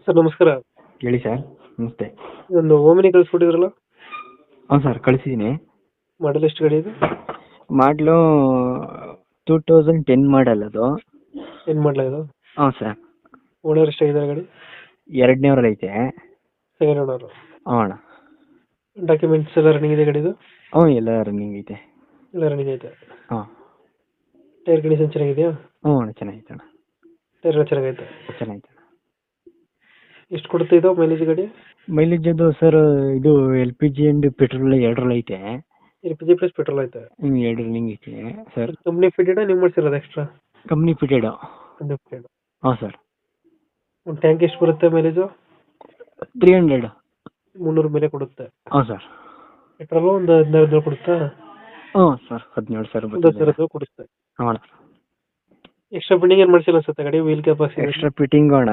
Sir ನಮಸ್ಕಾರ. ಹೇಳಿ sir. ನಮಸ್ತೆ. ಒಂದು ಓಮಿನಿ ಕಳಿಸ್ಕೊಟ್ಟಿದ್ರಲ್ಲ, ಹಾಂ ಸರ್ ಕಳಿಸಿದ್ದೀನಿ. ಮಾಡಲ್ ಎಷ್ಟು ಗಾಡಿ ಇದು? ಮಾಡಲು 2010 ಮಾಡಲ್ ಅದು. ಏನು ಮಾಡಲ ಇದು? ಹಾಂ ಸರ್. ಓನರ್ ಎಷ್ಟಾಗಿದ್ದಾರೆ ಗಾಡಿ? ಎರಡನೇವ್ರಲ್ಲಿ ಐತೆ. Second owner. ಹಾಂ ಅಣ್ಣ. ಡಾಕ್ಯುಮೆಂಟ್ಸ್ ಎಲ್ಲ ರನ್ನಿಂಗ್ ಇದೆ ಗಾಡಿದು? ಹ್ಞೂ ಎಲ್ಲ ರನ್ನಿಂಗ್ ಐತೆ. ಎಲ್ಲ ರನ್ನಿಂಗ್ ಐತೆ. ಹಾಂ. ಟೈರ್ ಕಂಡೀಷನ್ ಚೆನ್ನಾಗಿದೆಯಾ? ಹ್ಞೂ ಅಣ್ಣ ಚೆನ್ನಾಗೈತೆ ಅಣ್ಣ. ಟೈರ್ ಎಲ್ಲ ಚೆನ್ನಾಗೈತೆ. ಚೆನ್ನಾಗೈತೆ ಅಣ್ಣ. ಎಷ್ಟು ಕೊಡುತ್ತೆ ಇದು ಮೈಲೇಜ್ ಗಾಡಿ? ಮೈಲೇಜ್ ಅದು ಸರ್ ಇದು LPG ಆ್ಯಂಡ್ ಪೆಟ್ರೋಲ್ ಎರಡರಲ್ಲಿ ಐತೆ. LPG ಪ್ಲಸ್ ಪೆಟ್ರೋಲ್ ಐತೆ. ಎರಡು ರನ್ನಿಂಗ್ ಐತೆ ಸರ್. ಕಂಪ್ನಿ ಫಿಟೆಡ್ ನೀವು ಮಾಡಿಸಿರೋದು extra? Company fitted. Company fitted. ಹಾಂ ಸರ್. ಒಂದು ಟ್ಯಾಂಕ್ ಎಷ್ಟು ಬರುತ್ತೆ ಮೈಲೇಜು? 300. 300 ಮೇಲೆ ಕೊಡುತ್ತೆ. ಹಾಂ ಸರ್. ಪೆಟ್ರೋಲು ಒಂದು 15 ಕೊಡುತ್ತಾ? ಹ್ಞೂ ಸರ್ 17 ಸಾವಿರ ಒಂದು ಬರ್ತದೆ. 10 ಕೊಡುತ್ತೆ. ಹಾಂ ಅಣ್ಣ. ಎಕ್ಸ್ಟ್ರಾ ಬಿಲ್ಡಿಂಗ್ ಏನು ಮಾಡಿಸಿಲ್ಲ ಅನ್ಸುತ್ತೆ ಗಾಡಿ? ವೀಲ್ ಕ್ಯಾಪ್ ಹಾಕ್ಸಿದ್ರೆ ಎಕ್ಸ್ಟ್ರಾ ಫಿಟ್ಟಿಂಗ್ ಅಣ್ಣ.